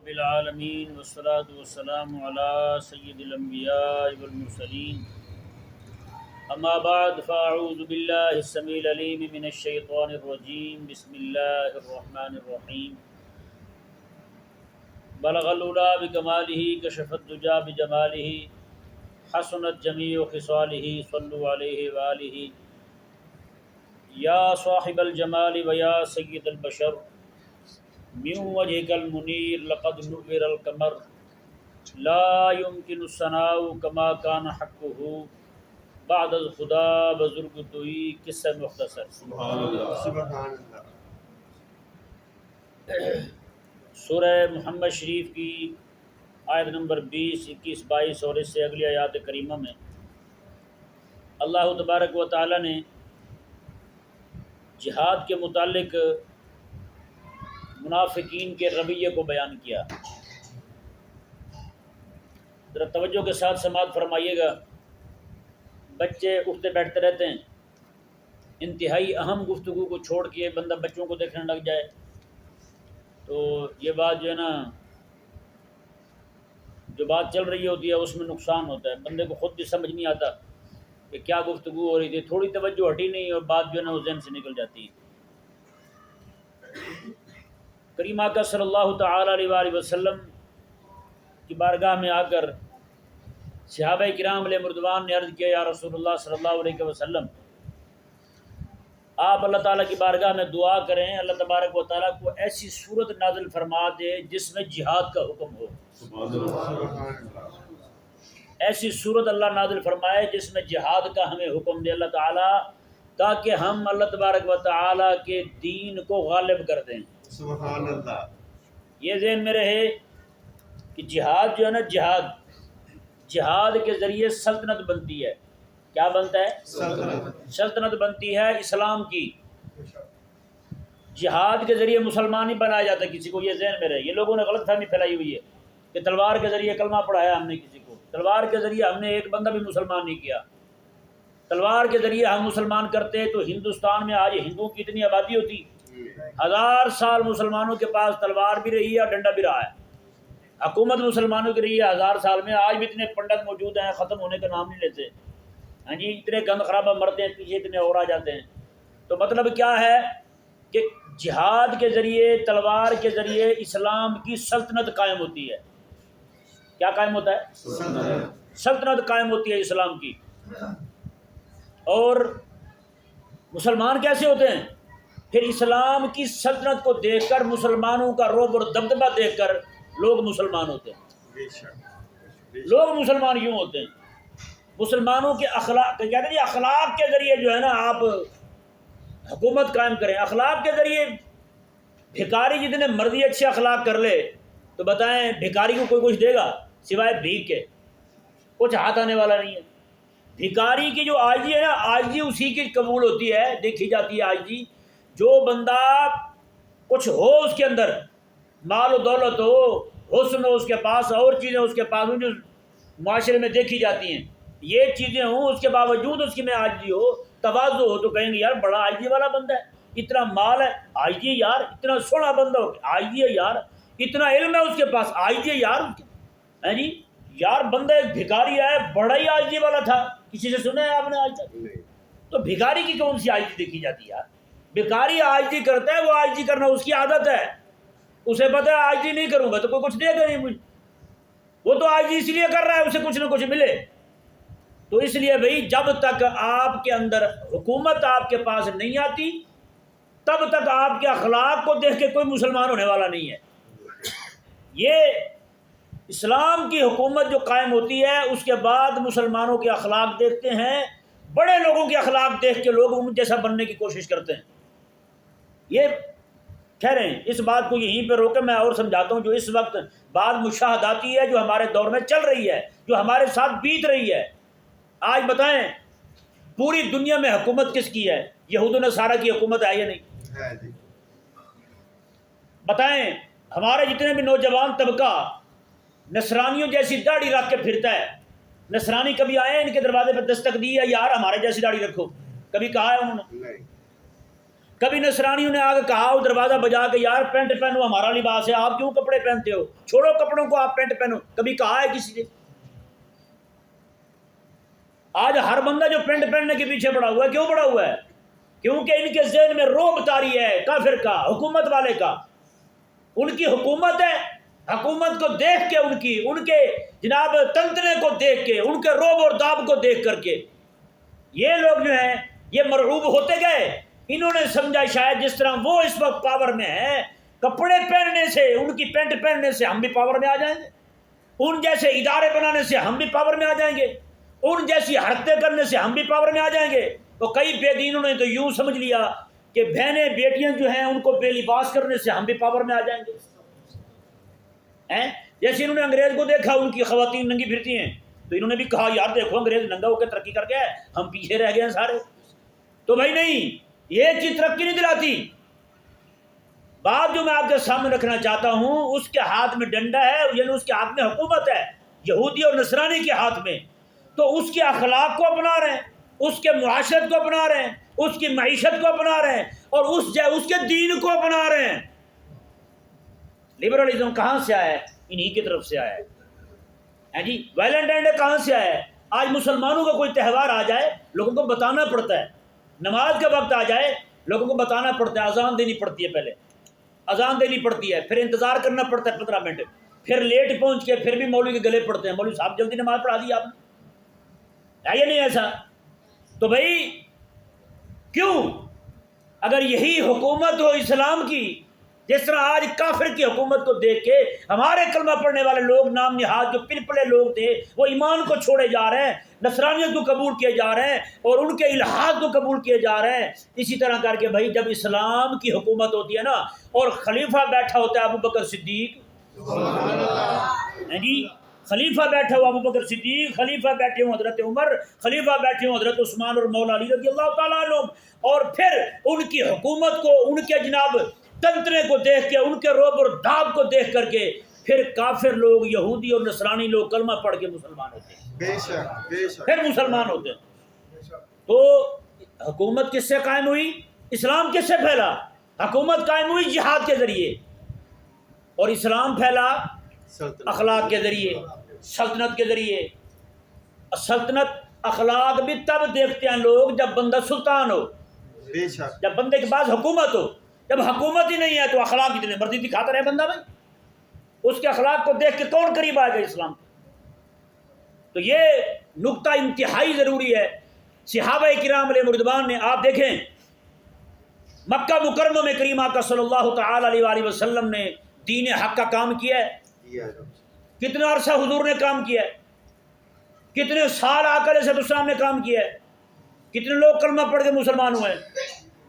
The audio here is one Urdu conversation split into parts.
العالمین والصلاة والسلام علی سید الانبیاء والمرسلین اما بعد فاعوذ باللہ السمیع العلیم من الشیطان الرجیم بسم اللہ الرحمن الرحیم بلغ العلا بکمالہ کشف الدجی بجمالہ حسنت جمیع خصالہ صلوا علیہ وآلہ یا صاحب الجمال و یا سید البشر من وجهك المنیر لقد نور القمر لا يمكن الثناء كما كان حقه بعد الخدا بزرگ توئی قصہ مختصر۔ سبحان اللہ۔ سورہ محمد شریف کی آیت نمبر 20، 21، 22 اور اس سے اگلی آیات کریمہ میں اللہ تبارک و تعالی نے جہاد کے متعلق منافقین کے رویے کو بیان کیا۔ ذرا توجہ کے ساتھ سماعت فرمائیے گا، بچے اٹھتے بیٹھتے رہتے ہیں، انتہائی اہم گفتگو کو چھوڑ کے بندہ بچوں کو دیکھنے لگ جائے تو یہ بات جو ہے نا، جو بات چل رہی ہوتی ہے اس میں نقصان ہوتا ہے، بندے کو خود بھی سمجھ نہیں آتا کہ کیا گفتگو ہو رہی تھی، تھوڑی توجہ ہٹی نہیں اور بات جو ہے نا وہ ذہن سے نکل جاتی ہے۔ کریم آقا صلی اللہ تعالی علیہ وآلہ وسلم کی بارگاہ میں آ کر صحابہ کرام علیہ مردوان نے عرض کیا، یا رسول اللہ صلی اللہ علیہ وسلم، آپ اللہ تعالیٰ کی بارگاہ میں دعا کریں اللہ تبارک و تعالیٰ کو ایسی صورت نازل فرما دے جس میں جہاد کا حکم ہو۔ ایسی صورت اللہ نازل فرمائے جس میں جہاد کا ہمیں حکم دے اللہ تعالیٰ، تاکہ ہم اللہ تبارک و تعالیٰ کے دین کو غالب کر دیں۔ سبحان اللہ۔ یہ ذہن میں رہے کہ جہاد جو ہے نا، جہاد کے ذریعے سلطنت بنتی ہے۔ کیا بنتا ہے؟ سلطنت بنتی ہے اسلام کی۔ جہاد کے ذریعے مسلمان ہی بنایا جاتا ہے کسی کو، یہ ذہن میں رہے۔ یہ لوگوں نے غلط فہمی پھیلائی ہوئی ہے کہ تلوار کے ذریعے کلمہ پڑھایا ہم نے کسی کو، تلوار کے ذریعے ہم نے ایک بندہ بھی مسلمان نہیں کیا۔ تلوار کے ذریعے ہم مسلمان کرتے تو ہندوستان میں آج ہندوؤں کی اتنی آبادی ہوتی، 1000 سال مسلمانوں کے پاس تلوار بھی رہی ہے اور ڈنڈا بھی رہا ہے، حکومت مسلمانوں کی رہی ہے 1000 سال میں۔ آج بھی اتنے پنڈت موجود ہیں، ختم ہونے کا نام نہیں لیتے، ہاں جی، اتنے گند خرابہ مرتے ہیں، پیچھے اتنے اور آ جاتے ہیں۔ تو مطلب کیا ہے کہ جہاد کے ذریعے، تلوار کے ذریعے اسلام کی سلطنت قائم ہوتی ہے۔ کیا قائم ہوتا ہے؟ سلطنت قائم ہوتی ہے اسلام کی۔ اور مسلمان کیسے ہوتے ہیں؟ پھر اسلام کی سلطنت کو دیکھ کر، مسلمانوں کا رعب اور دبدبہ دیکھ کر لوگ مسلمان ہوتے ہیں۔ لوگ مسلمان کیوں ہوتے ہیں؟ مسلمانوں کے اخلاق، کہتے ہیں جی اخلاق کے ذریعے جو ہے نا آپ حکومت قائم کریں۔ اخلاق کے ذریعے بھکاری جتنے مرضی اچھے اخلاق کر لے تو بتائیں بھکاری کو کوئی کچھ دے گا سوائے بھیک کے؟ کچھ ہاتھ آنے والا نہیں ہے۔ بھکاری کی جو عاجزی ہے نا، عاجزی اسی کی قبول ہوتی ہے، دیکھی جاتی ہے عاجزی۔ جو بندہ کچھ ہو اس کے اندر، مال و دولت ہو، حسن ہو اس کے پاس، اور چیزیں اس کے پاس ہوں جو معاشرے میں دیکھی جاتی ہیں، یہ چیزیں ہوں، اس کے باوجود اس کی میں عاجزی ہو، تواضع ہو، تو کہیں گے یار بڑا عاجزی والا بندہ ہے، اتنا مال ہے عاجزی ہے یار، اتنا سونا بندہ ہو عاجزی ہے یار، اتنا علم ہے اس کے پاس عاجزی ہے یار، ہے جی یار بندہ ایک بھکاری ہے بڑا ہی عاجزی والا تھا، کسی سے سنا ہے آپ نے آج تک؟ تو بھکاری کی کون سی عاجزی دیکھی جاتی ہے یار؟ بھکاری عاجزی کرتا ہے، وہ عاجزی کرنا اس کی عادت ہے، اسے پتہ ہے عاجزی نہیں کروں گا تو کوئی کچھ دے گا نہیں مجھے، وہ تو عاجزی اس لیے کر رہا ہے اسے کچھ نہ کچھ ملے۔ تو اس لیے بھائی جب تک آپ کے اندر حکومت آپ کے پاس نہیں آتی تب تک آپ کے اخلاق کو دیکھ کے کوئی مسلمان ہونے والا نہیں ہے۔ یہ اسلام کی حکومت جو قائم ہوتی ہے اس کے بعد مسلمانوں کے اخلاق دیکھتے ہیں، بڑے لوگوں کے اخلاق دیکھ کے لوگ ان جیسا بننے کی کوشش کرتے ہیں۔ یہ کہہ رہے ہیں، اس بات کو یہیں پہ روکے، میں اور سمجھاتا ہوں۔ جو اس وقت بات مشاہداتی ہے، جو ہمارے دور میں چل رہی ہے، جو ہمارے ساتھ بیت رہی ہے، آج بتائیں پوری دنیا میں حکومت کس کی ہے؟ یہود و نصارہ کی حکومت ہے یا نہیں؟ بتائیں ہمارے جتنے بھی نوجوان طبقہ نصرانیوں جیسی داڑھی رکھ کے پھرتا ہے، نصرانی کبھی آئے ہیں ان کے دروازے پہ دستک دی ہے یار ہمارے جیسی داڑھی رکھو؟ کبھی کہا ہے انہوں نے؟ کبھی نصرانیوں نے آگے کہا وہ دروازہ بجا کے یار پینٹ پہنو ہمارا لباس ہے، آپ کیوں کپڑے پہنتے ہو، چھوڑو کپڑوں کو آپ پینٹ پہنو، کبھی کہا ہے کسی نے؟ آج ہر بندہ جو پینٹ پہننے کے پیچھے پڑا ہوا ہے، کیوں پڑا ہوا ہے؟ کیونکہ ان کے ذہن میں رعب طاری ہے کافر کا، حکومت والے کا۔ ان کی حکومت ہے، حکومت کو دیکھ کے ان کے جناب تنتنے کو دیکھ کے، ان کے رعب اور داب کو دیکھ کر کے یہ لوگ جو ہیں یہ مرعوب ہوتے گئے۔ انہوں نے سمجھا شاید جس طرح وہ اس وقت پاور میں ہیں، کپڑے پہننے سے، ان کی پینٹ پہننے سے ہم بھی پاور میں آ جائیں گے، ان جیسے ادارے بنانے سے ہم بھی پاور میں آ جائیں گے، ان جیسی حرکتیں کرنے سے ہم بھی پاور میں آ جائیں گے۔ تو کئی بے دینوں نے تو یوں سمجھ لیا کہ بہنیں بیٹیاں جو ہیں ان کو بے لباس کرنے سے ہم بھی پاور میں آ جائیں گے۔ جیسے انہوں نے انگریز کو دیکھا ان کی خواتین ننگی پھرتی ہیں، تو انہوں نے بھی کہا یار دیکھو انگریز ننگا ہو کے ترقی کر گیا ہے، ہم پیچھے رہ گئے ہیں سارے۔ تو بھائی نہیں، یہ چیز ترقی نہیں دلاتی۔ بات جو میں آپ کے سامنے رکھنا چاہتا ہوں، اس کے ہاتھ میں ڈنڈا ہے، یعنی اس کے ہاتھ میں حکومت ہے، یہودی اور نصرانی کے ہاتھ میں، تو اس کے اخلاق کو اپنا رہے ہیں، اس کے معاشرت کو اپنا رہے ہیں، اس کی معیشت کو اپنا رہے ہیں، اور اس کے دین کو اپنا رہے ہیں۔ لبرلزم کہاں سے آیا ہے؟ انہی کی طرف سے آیا ہے جی۔ ویلنٹائن ڈے کہاں سے آیا ہے؟ آج مسلمانوں کا کوئی تہوار آ جائے لوگوں کو بتانا پڑتا ہے، نماز کا وقت آ جائے لوگوں کو بتانا پڑتا ہے، اذان دینی پڑتی ہے، پہلے اذان دینی پڑتی ہے، پھر انتظار کرنا پڑتا ہے 15 منٹ، پھر لیٹ پہنچ کے پھر بھی مولوی کے گلے پڑتے ہیں، مولوی صاحب جلدی نماز پڑھا دی آپ نے، ہے یا نہیں ایسا؟ تو بھائی کیوں؟ اگر یہی حکومت ہو اسلام کی، جس طرح آج کافر کی حکومت کو دیکھ کے ہمارے کلمہ پڑھنے والے لوگ نام نہاد جو پلپلے لوگ تھے وہ ایمان کو چھوڑے جا رہے ہیں، نصرانیت کو قبول کیے جا رہے ہیں، اور ان کے الحاد کو قبول کیے جا رہے ہیں۔ اسی طرح کر کے بھائی جب اسلام کی حکومت ہوتی ہے نا، اور خلیفہ بیٹھا ہوتا ہے ابو بکر صدیق، جی خلیفہ بیٹھا ہوا ابو بکر صدیق، خلیفہ بیٹھے ہوں حضرت عمر، خلیفہ بیٹھے ہوں حضرت عثمان اور مولا علی رضی اللہ تعالیٰ عنہ، اور پھر ان کی حکومت کو، ان کے جناب تنترے کو دیکھ کے، ان کے رعب اور داب کو دیکھ کر کے پھر کافر لوگ، یہودی اور نصرانی لوگ کلمہ پڑھ کے مسلمان ہوتے ہیں، بے شک بے شک، پھر مسلمان ہوتے ہیں۔ تو حکومت کس سے قائم ہوئی؟ اسلام کس سے پھیلا؟ حکومت قائم ہوئی جہاد کے ذریعے، اور اسلام پھیلا اخلاق کے ذریعے، سلطنت کے ذریعے۔ سلطنت اخلاق بھی تب دیکھتے ہیں لوگ جب بندہ سلطان ہو، بے شک، جب بندے کے پاس حکومت ہو۔ جب حکومت ہی نہیں ہے تو اخلاق جتنے مرضی دکھاتا رہے بندہ، بھائی اس کے اخلاق کو دیکھ کے کون قریب آئے گا اسلام؟ تو یہ نقطہ انتہائی ضروری ہے۔ صحابہ کرام علیہ رضوان نے، آپ دیکھیں مکہ مکرمہ میں کریم آقا صلی اللہ تعالی علیہ وآلہ وسلم نے دین حق کا کام کیا ہے۔ کتنا عرصہ حضور نے کام کیا ہے، کتنے سال آقا علیہ السلام نے کام کیا ہے، کتنے لوگ کلمہ پڑھ کے مسلمان ہوئے ہیں؟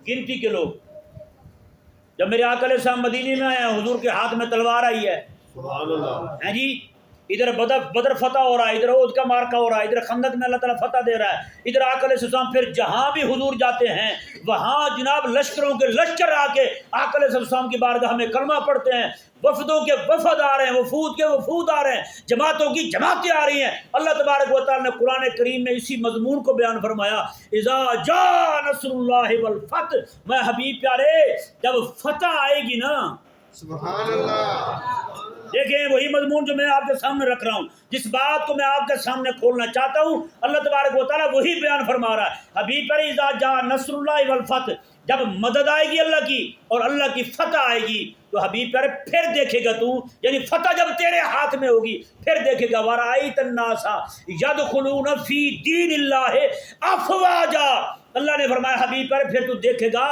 گنتی کے لوگ۔ جب میرے آقا علیہ السلام مدینے میں آئے ہیں، حضور کے ہاتھ میں تلوار آئی ہے، سبحان اللہ، ہیں جی، ادھر بدر فتح ہو رہا ہے، ادھر احد کا مارکہ ہو رہا ہے، ادھر خندق میں اللہ تعالیٰ فتح دے رہا ہے، ادھر آقا علیہ السلام پھر جہاں بھی حضور جاتے ہیں وہاں جناب لشکروں کے لشکر آ کے آقا علیہ السلام کی بارگاہ میں کلمہ پڑھتے ہیں، وفدوں کے وفد آ رہے ہیں، وفود کے وفود آ رہے ہیں، جماعتوں کی جماعتیں آ رہی ہیں۔ اللہ تبارک و تعالیٰ نے قرآن کریم میں اسی مضمون کو بیان فرمایا، اذا جاء نصر اللہ والفتح، میں حبیب پیارے جب فتح آئے گی نا، سبحان اللہ، دیکھیں وہی مضمون جو میں آپ کے سامنے رکھ رہا ہوں، جس بات کو میں آپ کے سامنے کھولنا چاہتا ہوں، اللہ تبارک و تعالیٰ وہی بیان فرما رہا ہے۔ حبیب پر اذا جاء نصر اللہ والفتح، جب مدد آئے گی اللہ کی اور اللہ کی فتح آئے گی تو حبیب پر پھر دیکھے گا تو، یعنی فتح جب تیرے ہاتھ میں ہوگی پھر دیکھے گا، وَرَأَيْتَ النَّاسَ يَدْخُلُونَ فِي دِينِ اللَّهِ أَفْوَاجًا، اللہ نے فرمایا حبیب پر پھر تو دیکھے گا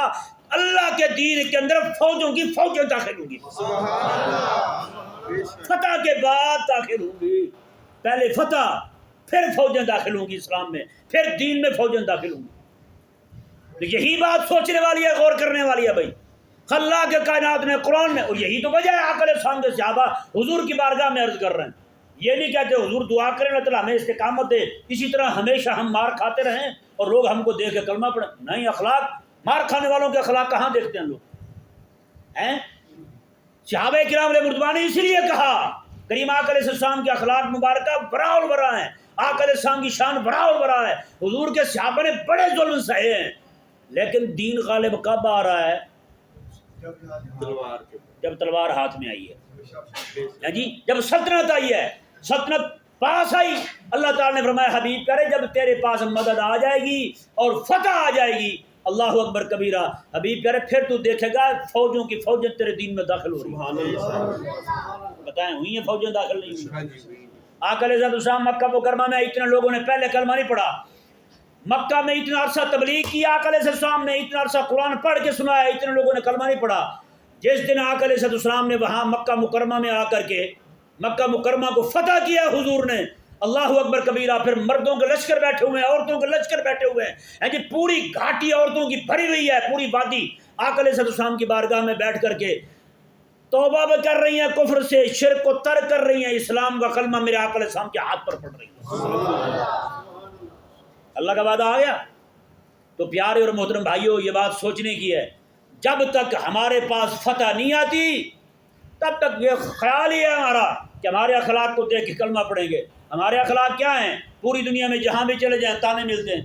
اللہ کے دین کے اندر فوجوں کی فوجیں داخل ہوں گی، سبحان اللہ، بے شک، فتح کے بعد داخل ہوں گی، پہلے فتح پھر فوجیں داخل ہوں گی اسلام میں، پھر دین میں فوجیں داخل ہوں گی۔ تو یہی بات سوچنے والی ہے، غور کرنے والی ہے بھائی، اللہ کے کائنات میں، قرآن میں، اور یہی تو وجہ ہے آقا علیہ السلام کے صحابہ حضور کی بارگاہ میں عرض کر رہے ہیں، یہ نہیں کہتے حضور دعا کریں اللہ تعالیٰ ہمیں استقامت دے، اسی طرح ہمیشہ ہم مار کھاتے رہیں اور لوگ ہم کو دیکھ کے کلمہ پڑھیں، نہیں، اخلاق، مار کھانے والوں کے اخلاق کہاں دیکھتے ہیں لوگ ہیں؟ صحابہ کرام علیہ رضوان نے اسی لیے کہا کریم آقا علیہ السلام کے اخلاق مبارکہ برا اور برا ہیں، آقا علیہ السلام کی شان برا اور برا ہے، حضور کے صحابہ نے بڑے ظلم سہے ہیں، لیکن دین غالب کب آ رہا ہے؟ تلوار کے جب تلوار ہاتھ میں آئی ہے جی، جب سلطنت آئی ہے، سلطنت پاس آئی، اللہ تعالیٰ نے فرمایا حبیب کرے جب تیرے پاس مدد آ جائے گی اور فتح آ جائے گی، اللہ اکبر کبیرہ، حبیب کرے پھر تو دیکھے گا فوجوں کی فوجیں تیرے دین میں داخل ہو رہی ہیں۔ سبحان اللہ بتائیں ہوئی ہیں فوجیں داخل نہیں ہوئی؟ ہاں جی آقا علیہ السلام مکہ مکرمہ میں اتنے لوگوں نے پہلے کلمہ نہیں پڑھا، مکہ میں اتنا عرصہ تبلیغ کی، آقا علیہ السلام نے اتنا عرصہ قرآن پڑھ کے سنایا، اتنے لوگوں نے کلمہ نہیں پڑھا۔ جس دن آقا علیہ السلام نے وہاں مکہ مکرمہ میں آ کر کے مکہ مکرمہ کو فتح کیا حضور نے، اللہ اکبر کبیرہ، پھر مردوں کے لشکر بیٹھے ہوئے ہیں، عورتوں کے لشکر بیٹھے ہوئے ہیں جی، پوری گھاٹی عورتوں کی بھری ہوئی ہے، پوری وادی آقا علیہ السلام کی بارگاہ میں بیٹھ کر کے توبہ بھی کر رہی ہیں، کفر سے شرک کو ترک کر رہی ہیں، اسلام کا کلمہ میرے آقا علیہ السلام کے ہاتھ پر پڑھ رہی ہیں۔ اللہ کا وعدہ آ گیا۔ تو پیارے اور محترم بھائیوں، یہ بات سوچنے کی ہے، جب تک ہمارے پاس فتح نہیں آتی تب تک یہ خیال ہی ہے ہمارا کہ ہمارے اخلاق کو دیکھ کے کلمہ پڑھیں گے۔ ہمارے اخلاق کیا ہیں؟ پوری دنیا میں جہاں بھی چلے جائیں تانے ملتے ہیں۔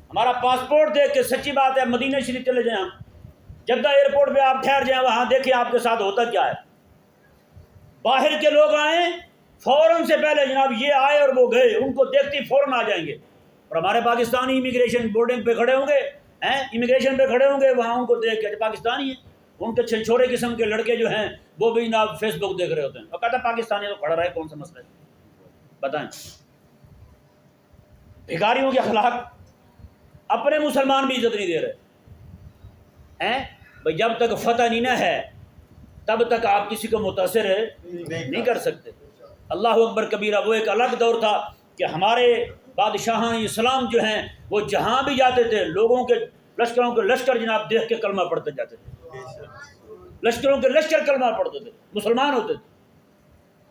ہمارا پاسپورٹ دیکھ کے سچی بات ہے مدینہ شریف چلے جائیں، جدہ ایئرپورٹ پہ آپ ٹھہر جائیں، وہاں دیکھیں آپ کے ساتھ ہوتا کیا ہے۔ باہر کے لوگ آئیں فوراً سے پہلے جناب یہ آئے اور وہ گئے، ان کو دیکھتی فوراً آ جائیں گے، اور ہمارے پاکستانی امیگریشن بورڈنگ پہ کھڑے ہوں گے، امیگریشن پہ کھڑے ہوں گے، وہاں ان کو دیکھ کے پاکستانی ہیں، ان کے چھوڑے قسم کے لڑکے جو ہیں وہ بھی جناب فیس بک دیکھ رہے ہوتے ہیں، اور کہتا ہے پاکستانی تو کھڑا رہے، کون سا مسئلہ ہے بتائیں۔ بھکاریوں کے اخلاق، اپنے مسلمان بھی عزت نہیں دے رہے ہیں بھائی، جب تک فتح نہیں نہ ہے تب تک آپ کسی کو متاثر نہیں کر سکتے۔ اللہ اکبر کبیرہ، وہ ایک الگ دور تھا کہ ہمارے بادشاہان اسلام جو ہیں وہ جہاں بھی جاتے تھے لوگوں کے لشکروں کے لشکر جناب دیکھ کے کلمہ پڑھتے جاتے تھے، لشکروں کے لشکر کلمہ پڑھتے تھے، مسلمان ہوتے تھے،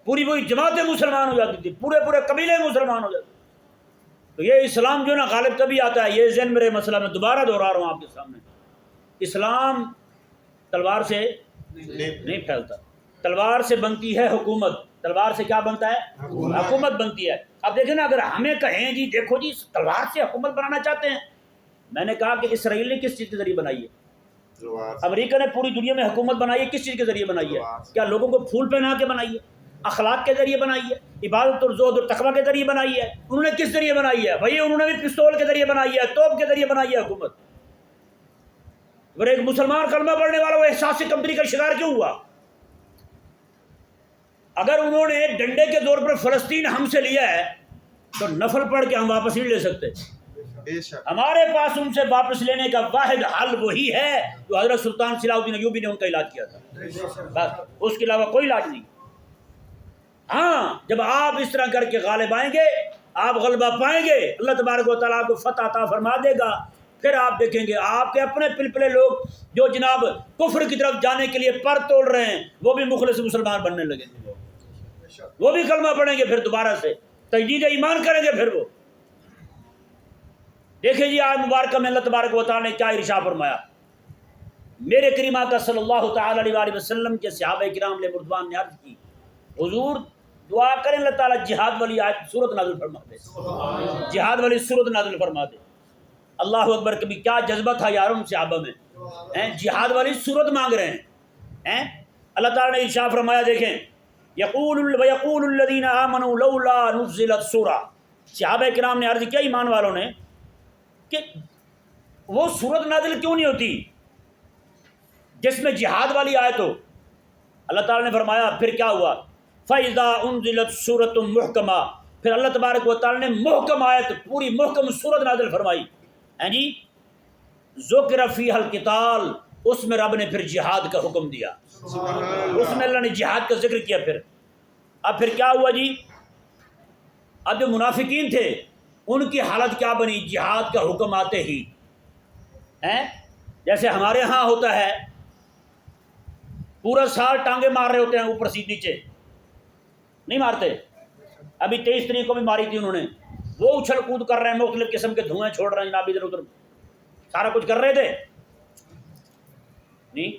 پوری پوری جماعتیں مسلمان ہو جاتی تھی، پورے پورے قبیلے مسلمان ہو جاتے تھے۔ تو یہ اسلام جو نا غالب کبھی آتا ہے، یہ ذہن میرے مسئلہ میں دوبارہ دہرا رہا ہوں آپ کے سامنے، اسلام تلوار سے نہیں پھیلتا، تلوار سے بنتی ہے حکومت، تلوار سے کیا بنتا ہے؟ حکومت بنتی ہے۔ اب دیکھیں نا، اگر ہمیں کہیں جی دیکھو جی تلوار سے حکومت بنانا چاہتے ہیں، میں نے کہا کہ اسرائیل نے کس چیز کے ذریعے بنائی ہے؟ امریکہ نے پوری دنیا میں حکومت بنائی ہے کس چیز کے ذریعے بنائی ہے؟ کیا لوگوں کو پھول پہنا کے بنائی ہے؟ اخلاق کے ذریعے بنائی ہے؟ عبادت اور زہد اور تقویٰ کے ذریعے بنائی ہے؟ انہوں نے کس ذریعے بنائی ہے؟ بھائی انہوں نے بھی پستول کے ذریعے بنائی ہے، توپ کے ذریعے بنائی ہے حکومت۔ اگر ایک مسلمان کلمہ پڑھنے والا وہ احساس کمتری کا شکار کیوں ہوا؟ اگر انہوں نے ڈنڈے کے زور پر فلسطین ہم سے لیا ہے تو نفل پڑھ کے ہم واپس نہیں لے سکتے۔ ہمارے پاس ان سے واپس لینے کا واحد حل وہی ہے جو حضرت سلطان صلاح الدین ایوبی نے ان کا علاج کیا تھا، بس اس کے علاوہ کوئی علاج نہیں۔ ہاں جب آپ اس طرح کر کے غالب آئیں گے، آپ غلبہ پائیں گے، اللہ تبارک و تعالیٰ کو فتح عطا فرما دے گا، پھر آپ دیکھیں گے آپ کے اپنے پلپلے لوگ جو جناب کفر کی طرف جانے کے لیے پر توڑ رہے ہیں وہ بھی مخلص مسلمان بننے لگیں گے، وہ بھی کلمہ پڑھیں گے، پھر دوبارہ سے تجدید ایمان کریں گے۔ پھر وہ دیکھیں جی آج مبارکہ میں اللہ تبارک و تعالیٰ نے کیا ارشاد فرمایا، میرے کریم آقا صلی اللہ تعالی علیہ وآلہ وسلم کے صحابہ کرام علیہ رضوان نے عرض کی، حضور دعا کریں اللہ تعالیٰ جہاد والی آیت سورت نازل فرما دے، جہاد والی سورت نازل فرما دے۔ اللہ اکبر، کبھی کیا جذبہ تھا یاروں صحابہ میں، جہاد والی سورت مانگ رہے ہیں۔ اللہ تعالیٰ نے ارشاد فرمایا، دیکھیں وَيَقُولُ الَّذِينَ آمَنُوا لَوْلَا نُزِّلَتْ سورہ، صحابہ کرام نے عرض کیا ایمان والوں نے کہ وہ سورت نازل کیوں نہیں ہوتی جس میں جہاد والی آیت ہو؟ اللہ تعالیٰ نے فرمایا پھر کیا ہوا، فَإِذَا أُنزِلَتْ سُورَةٌ مُحْكَمَةٌ، پھر اللہ تبارک و تعالیٰ نے محکم آیت، پوری محکم سورت نازل فرمائی، جی ذکر فیہا القتال، اس میں رب نے پھر جہاد کا حکم دیا، اس میں اللہ نے جہاد کا ذکر کیا۔ اب پھر کیا ہوا جی، اب جو منافقین تھے ان کی حالت کیا بنی جہاد کا حکم آتے ہی، جیسے ہمارے ہاں ہوتا ہے پورا سال ٹانگے مار رہے ہوتے ہیں اوپر سے نیچے، نہیں مارتے؟ ابھی 23 تاریخ کو بھی ماری تھی انہوں نے، وہ اچھل کود کر رہے ہیں، مختلف قسم کے دھوئیں چھوڑ رہے ہیں جناب، ادھر ادھر سارا کچھ کر رہے تھے، نہیں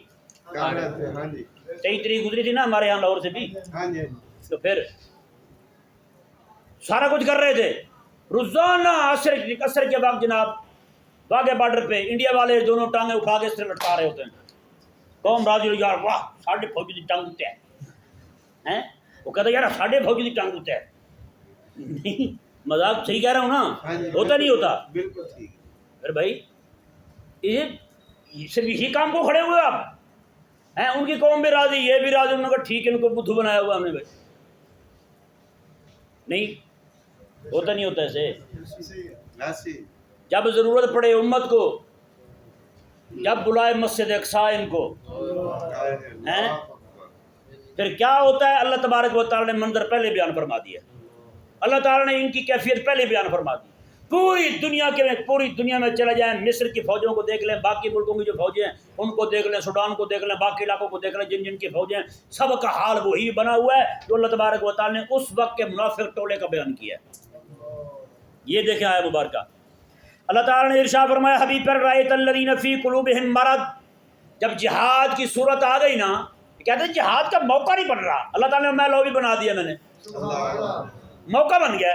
23 تاریخ گزری تھی نا ہمارے یہاں لاہور سے بھی، تو پھر سارا کچھ کر رہے تھے، روزانہ عصر کے وقت جناب واگے بارڈر پہ انڈیا والے دونوں ٹانگیں اٹھا کے اس طرح لٹکا رہے ہوتے ہیں، قوم راضی ہو یار واہ ساڈے فوجی دی ٹانگ تے ہیں، وہ کہتا یار ساڈے فوجی دی ٹانگ تے ہے، نہیں مذاق صحیح کہہ رہا ہوں نا، ہوتا نہیں ہوتا؟ بالکل ٹھیک۔ پھر بھائی یہ صرف یہی کام کو کھڑے ہوئے آپ ہیں، ان کی قوم بھی راضی، یہ بھی راضی، انہوں نے کہا ٹھیک ہے ان کو بدھو بنایا ہوا ہم نے، بھائی نہیں ہوتا نہیں ہوتا ایسے۔ جب ضرورت پڑے امت کو، جب بلائے مسجد اقصی ان کو، ہیں پھر کیا ہوتا ہے؟ اللہ تبارک و تعالی نے منظر پہلے بیان فرما دیا، اللہ تعالی نے ان کی کیفیت پہلے بیان فرما دی۔ پوری دنیا میں چلے جائیں، مصر کی فوجوں کو دیکھ لیں، باقی ملکوں کی جو فوجیں ہیں ان کو دیکھ لیں، سوڈان کو دیکھ لیں، باقی علاقوں کو دیکھ لیں، جن جن کی فوجیں ہیں، سب کا حال وہی بنا ہوا ہے جو اللہ تبارک و تعالی نے اس وقت کے منافق ٹولے کا بیان کیا ہے۔ یہ دیکھیں آیت مبارکہ، اللہ تعالی نے ارشاد فرمایا حبیب پر رأیت الذین فی قلوبہم مرض، جب جہاد کی صورت آ گئی نا، کہتے ہیں جہاد کا موقع نہیں بن رہا، اللہ تعالی نے میں لوبی بنا دیا، میں نے موقع بن گیا،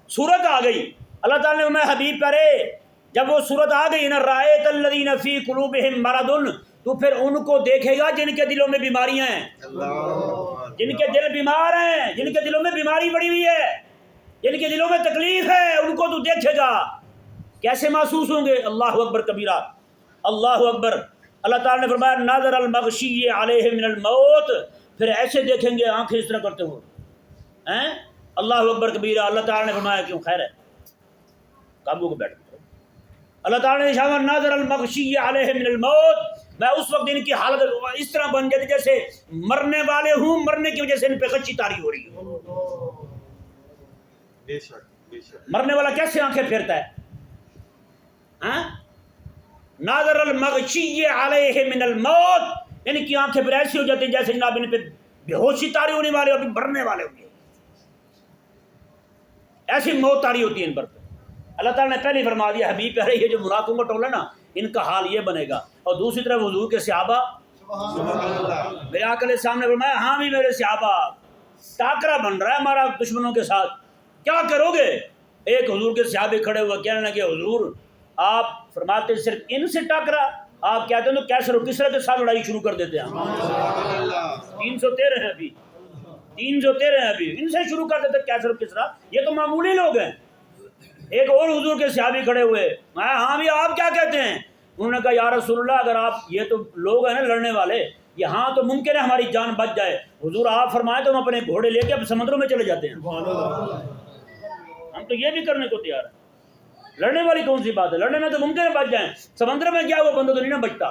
صورت آ گئی، اللہ تعالی نے میں حبیب پرے جب وہ صورت آ گئی نا، رأیت الذین فی قلوبہم مرض، تو پھر ان کو دیکھے گا جن کے دلوں میں بیماریاں ہیں، جن کے دل بیمار ہیں، جن کے دلوں میں بیماری پڑی ہوئی ہے، جن کے دلوں میں تکلیف ہے، ان کو تو دیکھے گا، کیسے محسوس ہوں گے؟ اللہ اکبر کبیرہ، اللہ اکبر۔ اللہ تعالیٰ نے فرمایا نظر المغشی علیہ من الموت، پھر ایسے دیکھیں گے آنکھیں اس طرح کرتے ہوئے، ہیں اللہ اکبر کبیرہ۔ اللہ تعالیٰ نے فرمایا کیوں؟ خیر ہے، قابو کو بیٹھ۔ اللہ تعالیٰ نے فرمایا نظر المغشی علیہ من الموت، میں اس وقت ان کی حالت اس طرح بن جاتی جیسے مرنے والے ہوں، مرنے کی وجہ سے ان پہ غچی تاری ہو رہی ہو۔ بے شک بے شک۔ مرنے والا کیسے آنکھیں پھیرتا ہے؟ ناظر المغشی علیہ من الموت، یعنی کہ آنکھیں پھر ایسی ہو جاتی ہیں جیسے جناب ان پہ بے ہوشی تاری ہونے والے، ابھی مرنے والے ہوں گے، ایسی موت تاری ہوتی ہے ان پر۔ اللہ تعالیٰ نے پہلے فرما دیا حبیب پہ یہ جو منافقوں کا ٹولہ نا، ان کا حال یہ بنے گا۔ اور دوسری طرف حضور کے صحابہ، میرے آقا علیہ السلام نے فرمایا ہاں بھی میرے صحابہ، ٹاکرا بن رہا ہے ہمارا دشمنوں کے ساتھ، کیا کرو گے؟ ایک حضور کے صحابی کھڑے ہوئے کہنے لگے حضور آپ فرماتے صرف ان سے ٹاکرا، آپ کہتے ہیں تو کیسر و کسرا کے ساتھ لڑائی شروع کر دیتے ہیں، 313 ہیں ابھی، 313 ہیں ابھی، ان سے شروع کر دیتے کیسر و کسرا، یہ تو معمولی لوگ ہیں۔ ایک اور حضور کے صحابی کھڑے ہوئے، ہاں بھی آپ کیا کہتے ہیں؟ انہوں نے کہا یا رسول اللہ اگر آپ، یہ تو لوگ ہیں نا لڑنے والے، یہاں تو ممکن ہے ہماری جان بچ جائے، حضور آپ فرمائیں تو ہم اپنے گھوڑے لے کے اب سمندروں میں چلے جاتے ہیں، ہم تو یہ بھی کرنے کو تیار ہیں، لڑنے والی کون سی بات ہے، لڑنے میں تو ممکن ہے بچ جائیں، سمندر میں کیا وہ بندہ تو نہیں نہ بچتا۔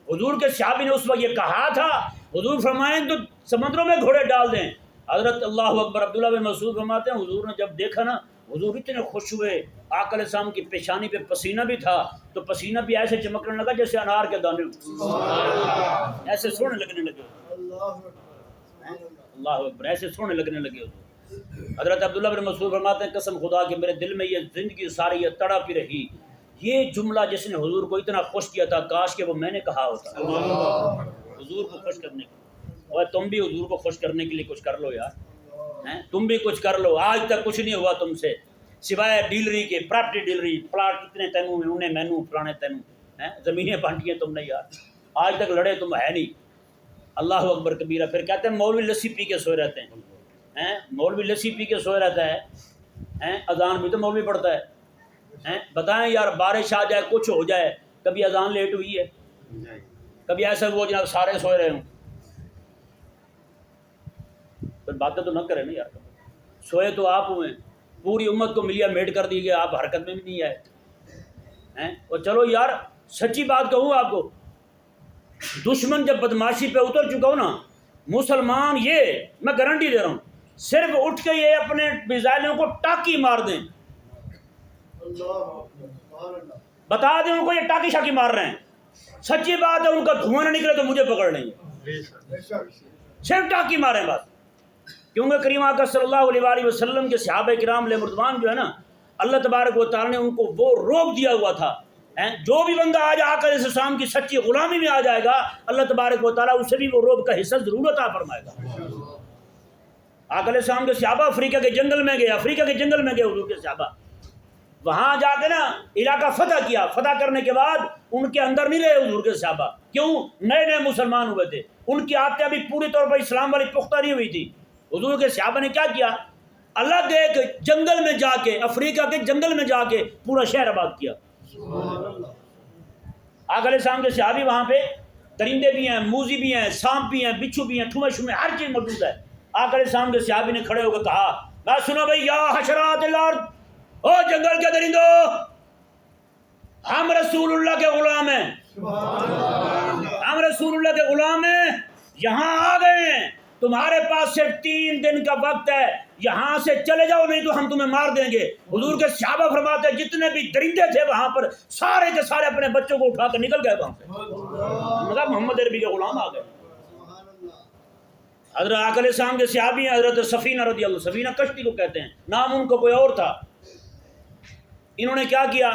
حضور کے صحابی نے اس وقت یہ کہا تھا، حضور فرمائیں تو سمندروں میں گھوڑے ڈال دیں۔ حضرت اللہ اکبر عبداللہ بن مسعود فرماتے ہیں حضور نے جب دیکھا نا، حضور اتنے خوش ہوئے، آقا علیہ السلام کی پیشانی پہ پسینہ بھی تھا تو پسینہ بھی ایسے چمکنے لگا جیسے انار کے دانے، ایسے سونے لگنے لگے، اللہ اکبر، ایسے سونے لگنے لگے حضور۔ حضرت عبداللہ بن مسعود فرماتے ہیں قسم خدا کہ میرے دل میں یہ زندگی ساری یہ تڑپ رہی، یہ جملہ جس نے حضور کو اتنا خوش کیا تھا کاش کہ وہ میں نے کہا ہوتا، حضور کو خوش کرنے کے لیے۔ اور تم بھی حضور کو خوش کرنے کے لیے کچھ کر لو یار، تم بھی کچھ کر لو۔ آج تک کچھ نہیں ہوا تم سے سوائے ڈیلری کے، پراپرٹی ڈیلری، پلاٹ کتنے تینوں میں انہیں مینو پرانے تینوں، زمینیں بانٹی ہیں تم نے یار، آج تک لڑے تم ہے نہیں۔ اللہ اکبر کبیرہ۔ پھر کہتے ہیں مولوی لسی پی کے سوئے رہتے ہیں، مولوی لسی پی کے سوئے رہتا ہے، اذان بھی تو مولوی پڑھتا ہے۔ بتائیں یار بارش آ جائے کچھ ہو جائے، کبھی اذان لیٹ ہوئی ہے، کبھی ایسا وہ جناب سارے سوئے رہے ہوں، پھر باتیں تو نہ کریں نا یار، سوئے تو آپ ہوئے، پوری امت کو ملیا میٹ کر دی گیا، آپ حرکت میں بھی نہیں آئے۔ اور چلو یار سچی بات کہوں آپ کو، دشمن جب بدماشی پہ اتر چکا ہو نا، مسلمان یہ میں گارنٹی دے رہا ہوں صرف اٹھ کے یہ اپنے میزائلوں کو ٹاکی مار دیں، بتا دیں ان کو یہ ٹاکی شاکی مار رہے ہیں، سچی بات ہے، ان کا دھواں نہ نکلے تو مجھے پکڑ لیں گے، صرف ٹاکی ماریں بس۔ کیونکہ کریم آقا صلی اللہ علیہ وآلہ وسلم کے صحابہ کرام علیہ مردوان جو ہے نا، اللہ تبارک و تعالی نے ان کو وہ روک دیا ہوا تھا، جو بھی بندہ آج آقا علیہ السلام کی سچی غلامی میں آ جائے گا، اللہ تبارک و تعالی اسے بھی وہ روب کا حصہ ضرور عطا فرمائے گا۔ آقا علیہ السلام کے صحابہ افریقہ کے جنگل میں گئے، افریقہ کے جنگل میں گئے حضور کے صحابہ، وہاں جا کے نا علاقہ فتح کیا، فتح کرنے کے بعد ان کے اندر نہیں رہے حضور کے صحابہ، کیوں؟ نئے نئے مسلمان ہوئے تھے، ان کی عادتیں ابھی پوری طور پر اسلام والی پختہ نہیں ہوئی تھی۔ حضور کے صحابہ نے کیا کیا؟ الگ ایک جنگل میں جا کے، افریقہ کے جنگل میں جا کے پورا شہر آباد کیا۔ آقا علیہ السلام کے صحابی وہاں پہ درندے بھی ہیں، موزی بھی ہیں، سانپ بھی ہیں، بچھو بھی ہیں، ٹھومے شومے ہر چیز موجود ہے۔ آقا علیہ السلام کے صحابی نے کھڑے ہو کے کہا، میں سنو بھائی، یا حشرات الارض، او جنگل کے درندو، ہم رسول اللہ کے غلام ہیں، ہم رسول اللہ کے غلام ہیں، یہاں آ گئے ہیں، تمہارے پاس صرف 3 دن کا وقت ہے، یہاں سے چلے جاؤ نہیں تو ہم تمہیں مار دیں گے۔ حضور کے صحابہ فرماتے ہیں جتنے بھی درندے تھے وہاں پر سارے کے سارے اپنے بچوں کو اٹھا کر نکل گئے وہاں سے، مطلب محمد عربی کے غلام آ گئے۔ حضرت آقا علیہ السلام کے صحابی ہیں حضرت سفینہ رضی اللہ، سفینہ کشتی کو کہتے ہیں، نام ان کو کوئی اور تھا۔ انہوں نے کیا کیا؟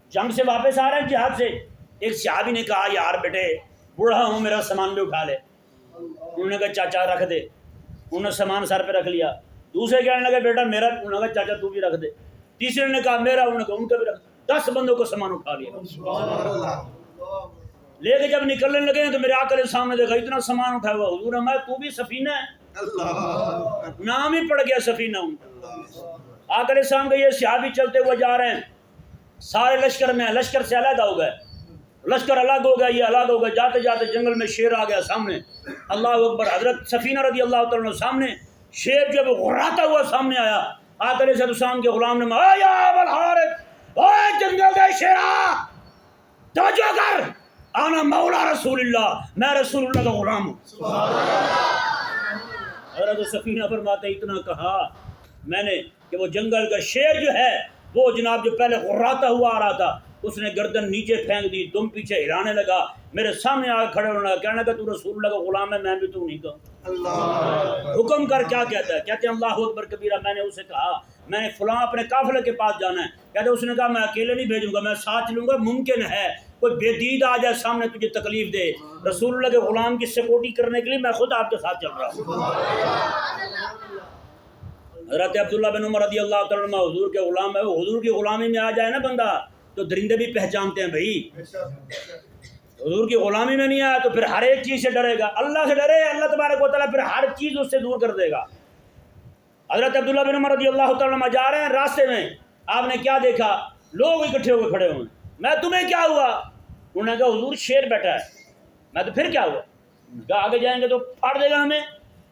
جنگ سے واپس آ رہے ہیں جہاد سے، ایک صحابی نے کہا یار بیٹے بوڑھا ہوں، میرا سامان بھی اٹھا لے۔ انہوں نے کہا چاچا رکھ دے، انہوں نے سامان سر پہ رکھ لیا۔ دوسرے کہنے لگے بیٹا میرا، انہوں نے کہا چاچا تو بھی رکھ دے۔ تیسرے نے کہا میرا، انہوں نے کہا ان کا بھی رکھ دے۔ 10 بندوں کو سامان اٹھا لیا، لے کے جب نکلنے لگے تو میرے آقا علیہ السلام نے دیکھا اتنا سامان اٹھا ہوا، حضور ہمارا تو بھی سفینہ ہے، نام ہی پڑ گیا سفینہ ان کا۔ آقا علیہ السلام کے یہ صحابی چلتے ہوئے جا رہے ہیں، سارے لشکر میں، لشکر سے علیحدہ ہو گئے، لشکر الگ ہو گیا، یہ الگ ہو گئے، جاتے جاتے جنگل میں شیر آ گیا سامنے، اللہ اکبر، حضرت سفینہ رضی اللہ تعالیٰ عنہ سامنے، شیر جو غراتا ہوا سامنے آیا، آقا علیہ السلام کے غلام نے کہا یا ابا الحارث، اوے جنگل کے شیرا توجہ کر، انا مولا رسول اللہ، میں رسول اللہ کا غلام ہوں۔ حضرت سفینہ فرماتے اتنا کہا میں نے کہ وہ جنگل کا شیر جو ہے وہ جناب جو پہلے غراتا ہوا آ رہا تھا، اس نے گردن نیچے پھینک دی، دم پیچھے ہلانے لگا، میرے سامنے آ کے کھڑے ہونے لگا، کہنے لگا تو رسول اللہ کا غلام ہے، میں بھی تو نہیں کہا، حکم کر کیا کہتا ہے؟ کہتے ہیں اللہ اکبر کبیرہ، میں نے اسے کہا میں نے فلاں اپنے قافلے کے پاس جانا ہے، کہتے اس نے کہا میں اکیلے نہیں بھیجوں گا، میں ساتھ چلوں گا، ممکن ہے کوئی بے دید آ جائے سامنے تجھے تکلیف دے، رسول اللہ کے غلام کی سیکورٹی کرنے کے لیے میں خود آپ کے ساتھ چل رہا ہوں۔ حضرت عبداللہ بن عمر رضی اللہ تعالیٰ عنہ حضور کے غلام ہے، وہ حضور کی غلامی میں آ جائے نا بندہ تو درندے بھی پہچانتے ہیں بھائی، حضور کی غلامی میں نہیں آیا تو پھر ہر ایک چیز سے ڈرے گا، اللہ سے ڈرے، اللہ تبارک و تعالیٰ پھر ہر چیز اس سے دور کر دے گا۔ حضرت عبداللہ بن عمر رضی اللہ تعالیٰ عنہ جا رہے ہیں، راستے میں آپ نے کیا دیکھا؟ لوگ اکٹھے ہوئے کھڑے ہوئے، میں تمہیں کیا ہوا؟ انہوں نے کہا حضور شیر بیٹھا ہے۔ میں تو پھر کیا ہوا؟ کہا آگے جائیں گے تو پھاڑ دے گا ہمیں۔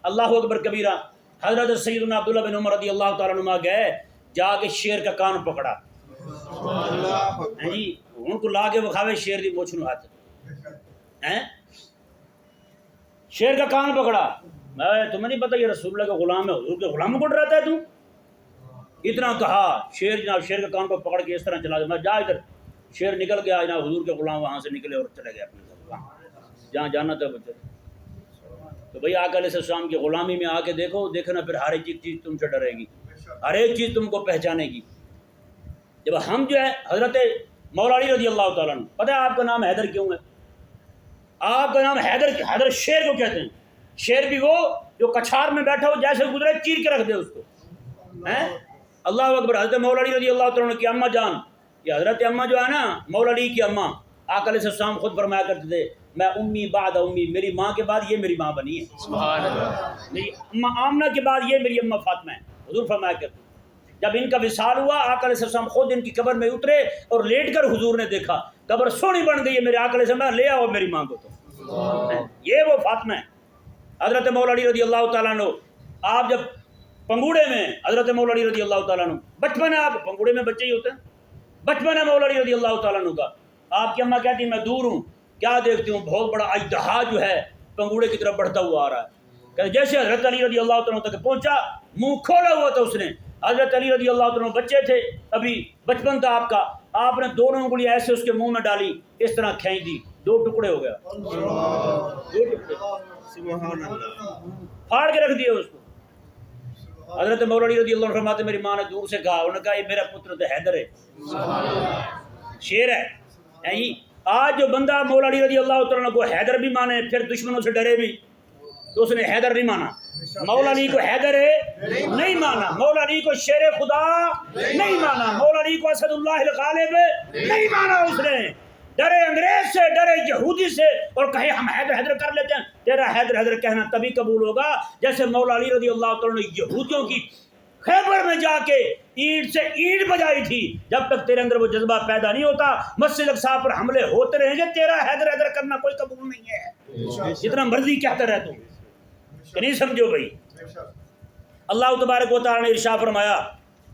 اللہ اکبر کبیرہ۔ حضرت سیدنا عبداللہ بن عمر رضی اللہ تعالیٰ عنہ گئے، جا کے شیر کا کان پکڑا، جی ان کو لا کے بکھاوے شیر دی موچھ نو ہاتھ، شیر کا کان پکڑا، تمہیں نہیں پتہ یہ رسول اللہ کا غلام ہے، حضور کے غلام کو ڈراتا ہے تو؟ اتنا کہا، شیر جناب شیر کا کان کو پکڑ کے اس طرح چلا گیا، میں جا ادھر، شیر نکل گیا جناب، حضور کے غلام وہاں سے نکلے اور چلے گئے اپنے گھر جہاں جانا تھا بچے۔ تو بھئی آقا علیہ السلام کی غلامی میں آ کے دیکھو، دیکھنا پھر ہر ایک چیز تم سے ڈرے گی، ہر ایک چیز تم کو پہچانے گی۔ جب ہم جو ہے حضرت مولا علی رضی اللہ تعالیٰ عنہ، پتہ ہے آپ کا نام حیدر کیوں ہے؟ آپ کا نام حیدر شیر کو کہتے ہیں، شیر بھی وہ جو کچھار میں بیٹھا ہو جیسے گزرے چیر کے رکھ دے اس کو، اللہ اکبر۔ حضرت مولا علی رضی اللہ تعالیٰ عنہ کی اماں جان، یہ حضرت اماں جو ہے نا مولا علی کی اماں، آقا علیہ السلام خود فرمایا کرتے تھے میں امی بعد امی، میری ماں کے بعد یہ میری ماں بنی ہے، سبحان اللہ، میری اماں آمنہ کے بعد یہ میری اماں فاطمہ ہے، حضور فرمایا کرتے۔ جب ان کا وصال ہوا، آقا علیہ السلام خود ان کی قبر میں اترے اور لیٹ کر حضور نے دیکھا قبر سونی بن گئی ہے، میرے آقا علیہ السلام لے آؤ میری ماں کو، تو یہ وہ فاطمہ ہے۔ حضرت مولا علی رضی اللہ تعالیٰ عنہ، آپ جب پنگوڑے میں، حضرت مولا علی رضی اللہ تعالیٰ عنہ بچپن ہے، آپ پنگوڑے میں بچے ہی ہوتے ہیں، بچپن ہے مولا علی رضی اللہ تعالیٰ عنہ کا، آپ کی اماں کہتی ہیں میں دور ہوں، کیا دیکھتی ہوں بہت بڑا اژدہا جو ہے پنگوڑے کی طرف بڑھتا ہوا آ رہا ہے، کہ جیسے حضرت علی رضی اللہ تعالیٰ عنہ تک پہنچا، منہ کھولا ہوا تھا اس نے، حضرت علی رضی اللہ تعالیٰ عنہ بچے تھے، ابھی بچپن تھا آپ کا، آپ نے دونوں انگلیاں ایسے اس کے منہ میں ڈالی، اس طرح کھینچ دی، 2 ٹکڑے ہو گیا، 2 ٹکڑے سبحان اللہ، پھاڑ کے رکھ دیا اس کو۔ حضرت مولا علی رضی اللہ عنہ فرماتے میری ماں نے دور سے کہا، انہوں نے کہا یہ میرا پتر تو حیدر ہے، شیر ہے۔ آج جو بندہ مولا علی رضی اللہ تعالیٰ عنہ کو حیدر بھی مانے، پھر دشمنوں سے ڈرے بھی، تو اس نے حیدر نہیں مانا، مولا علی کو حیدر نہیں مانا، مولا علی کو شیر خدا نہیں مانا، مولا علی کو اسد اللہ الغالب نہیں مانا۔ اس نے ڈرے انگریز سے، ڈرے یہودی سے، اور کہے ہم حیدر حیدر کر لیتے ہیں۔ تیرا حیدر حیدر کہنا تبھی قبول ہوگا جیسے مولا علی رضی اللہ تعالیٰ نے یہودیوں کی خیبر میں جا کے اینٹ سے اینٹ بجائی تھی۔ جب تک تیرے اندر وہ جذبہ پیدا نہیں ہوتا، مسجد اقصی پر حملے ہوتے رہیں گے، تیرا حیدر حیدر کرنا کوئی قبول نہیں ہے، جتنا مرضی کہتا رہ تو کہ نہیں سمجھو بھائی۔ اللہ تبارک و تعالیٰ نے ارشاد فرمایا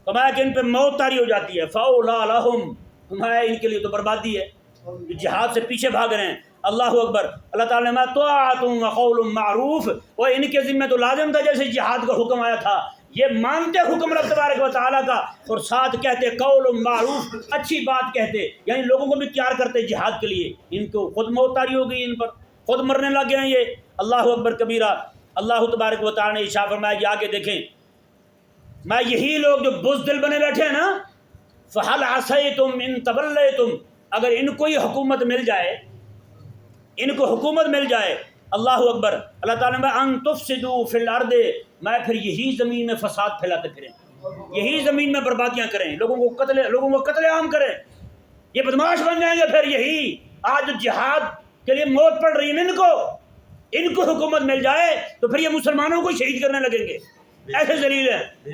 کہ ان پہ موت طاری ہو جاتی ہے، فَأَوْلَىٰ لَهُمْ، فرمایا ان کے لیے تو بربادی ہے، جو جہاد سے پیچھے بھاگ رہے ہیں۔ اللہ اکبر۔ اللہ تعالیٰ نے طاعۃ وقول معروف، اور ان کے ذمہ تو لازم تھا جیسے جہاد کا حکم آیا تھا، یہ مانتے حکم رب تبارک و تعالیٰ کا، اور ساتھ کہتے قول معروف، اچھی بات کہتے، یعنی لوگوں کو بھی تیار کرتے جہاد کے لیے۔ ان کو خود موت طاری ہو گئی، ان پر خود مرنے لگ گئے ہیں یہ۔ اللہ اکبر کبیرہ۔ اللہ تبارک و تعالیٰ نے ارشاد فرمایا کہ آگے دیکھیں، میں یہی لوگ جو بزدل بنے بیٹھے ہیں نا، فَهَلْ عَصَيْتُمْ إِن تَوَلَّيْتُمْ، اگر ان کو یہ حکومت مل جائے، ان کو حکومت مل جائے، اللہ اکبر، اللہ تعالیٰ نے ان تفسدوا فی الارض، میں پھر یہی زمین میں فساد پھیلاتے پھریں، یہی زمین میں بربادیاں کریں، لوگوں کو قتل عام کریں، یہ بدماش بن جائیں گے۔ پھر یہی آج جو جہاد کے لیے موت پڑ رہی ہے ان کو حکومت مل جائے تو پھر یہ مسلمانوں کو شہید کرنے لگیں گے، ایسے ذلیل ہیں۔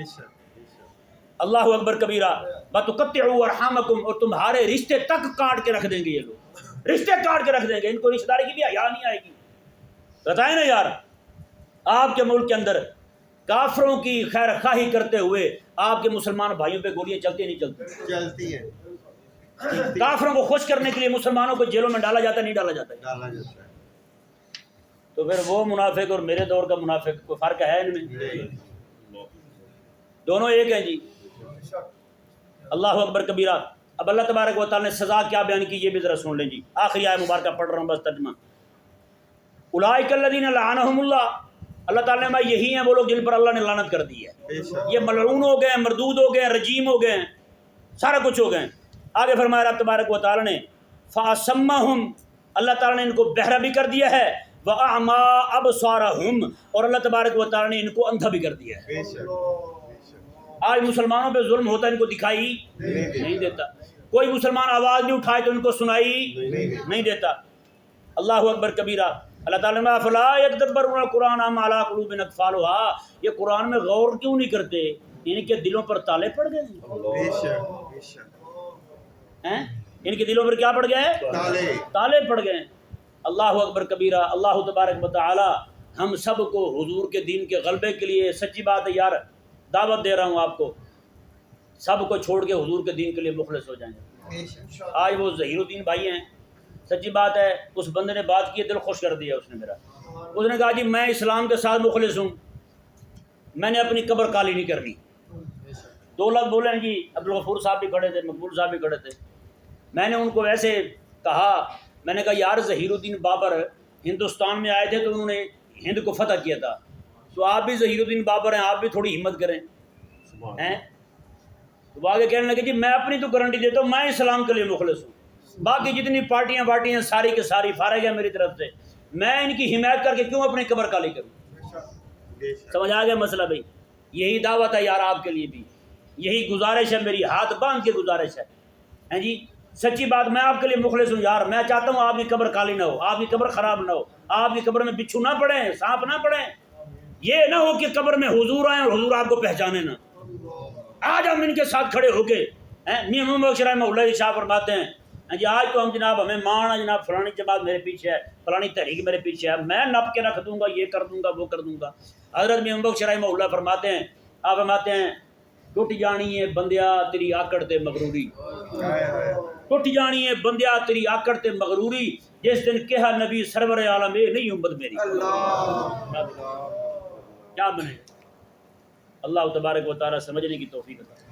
اللہ اکبر کبیرہ۔ وَتُقَطِّعُوا أَرْحَامَكُمْ، اور تمہارے رشتے تک کاٹ کے رکھ دیں گے، یہ لوگ رشتے کاٹ کے رکھ دیں گے، ان کو رشتہ داری کی بھی حیا نہیں آئے گی۔ بتائیں نا یار، آپ کے ملک کے اندر کافروں کی خیر خواہی کرتے ہوئے آپ کے مسلمان بھائیوں پہ گولیاں چلتی نہیں چلتی؟ چلتی ہے۔ کافروں کو خوش کرنے کے لیے مسلمانوں کو جیلوں میں ڈالا جاتا ہے، نہیں ڈالا جاتا ہے؟ ڈالا جاتا ہے۔ تو پھر وہ منافق اور میرے دور کا منافق کوئی فرق ہے ان میں؟ دونوں ایک ہیں جی۔ اللہ اکبر کبیرہ۔ اب اللہ تبارک و تعالیٰ نے سزا کیا بیان کی، یہ بھی ذرا سن لیں جی۔ آخری آیت مبارکہ پڑھ رہا ہوں بس ترجمہ۔ اولئک الذین لعنہم اللہ، اللہ تعالیٰ نے یہی ہیں وہ لوگ جن پر اللہ نے لعنت کر دی ہے، یہ ملعون ہو گئے، مردود ہو گئے، رجیم ہو گئے، سارا کچھ ہو گئے۔ آگے فرمایا رب تبارک و تعالیٰ نے فَأَصَمَّهُمْ، اللہ تعالیٰ نے ان کو بہرا بھی کر دیا ہے، وَأَعْمَىٰ أَبْصَارَهُمْ، اور اللہ تبارک و تعالیٰ نے ان کو اندھا بھی کر دیا ہے۔ آج مسلمانوں پہ ظلم ہوتا ہے، ان کو دکھائی نہیں دیتا، کوئی مسلمان آواز نہیں اٹھائے تو ان کو سنائی نہیں دیتا۔ اللہ اکبر کبیرہ۔ اللہ تعالیٰ نے فلا یتدبرون القرآن ام علی قلوب اقفالها، یہ قرآن میں غور کیوں نہیں کرتے، ان کے دلوں پر تالے پڑ گئے ہیں، ان کے دلوں پر کیا پڑ گئے ہیں؟ تالے پڑ گئے ہیں۔ اللہ اکبر کبیرہ۔ اللہ تبارک و تعالی ہم سب کو حضور کے دین کے غلبے کے لیے، سچی بات ہے یار، دعوت دے رہا ہوں آپ کو، سب کو چھوڑ کے حضور کے دین کے لیے مخلص ہو جائیں گے۔ آج وہ ظہیر الدین بھائی ہیں، سچی بات ہے، اس بندے نے بات کی، دل خوش کر دیا اس نے میرا۔ اس نے کہا جی میں اسلام کے ساتھ مخلص ہوں، میں نے اپنی قبر کالی نہیں کرنی۔ دو لفظ بولے ہیں جی، عبدالغفور صاحب بھی کھڑے تھے، مقبول صاحب بھی کھڑے تھے۔ میں نے ان کو ویسے کہا، میں نے کہا یار ظہیر الدین بابر ہندوستان میں آئے تھے تو انہوں نے ہند کو فتح کیا تھا، تو آپ بھی ظہیر الدین بابر ہیں، آپ بھی تھوڑی ہمت کریں ہیں۔ تو آگے کہنے لگے جی میں اپنی تو گارنٹی دیتا ہوں، میں اسلام کے لیے مخلص ہوں، باقی جتنی پارٹیاں ساری کے ساری فارغ ہیں میری طرف سے، میں ان کی حمایت کر کے کیوں اپنی قبر کالی کروں؟ سمجھ آ گیا مسئلہ بھائی؟ یہی دعوت ہے یار آپ کے لیے بھی، یہی گزارش ہے میری، ہاتھ باندھ کے گزارش ہے جی، سچی بات، میں آپ کے لیے مخلص ہوں یار، میں چاہتا ہوں آپ کی قبر کالی نہ ہو، آپ کی قبر خراب نہ ہو، آپ کی قبر میں بچھو نہ پڑیں، سانپ نہ پڑیں، یہ نہ ہو کہ قبر میں حضور آئیں اور حضور آپ کو پہچانے نہ۔ آج ہم ان کے ساتھ کھڑے ہو کے میر محمد بخش رحمہ اللہ ارشاد فرماتے ہیں جی آج تو ہم جناب ہمیں مان ہے جناب فلانی جماعت میرے پیچھے ہے، فلانی تحریک میرے پیچھے ہے، میں نپ کے رکھ دوں گا، یہ کر دوں گا، وہ کر دوں گا۔ حضرت میر محمد بخش رحمہ اللہ فرماتے ہیں، آپ فرماتے ہیں ٹوٹ جانی ہے بندیا تیری آکڑ تے مغروری، ٹوٹ جانی ہے بندیا تیری آکڑ تے مغروری، جس دن کہا نبی سرور عالم اے نہیں امت میری، کیا بنے؟ اللہ تبارک و تعالی سمجھنے کی توفیق عطا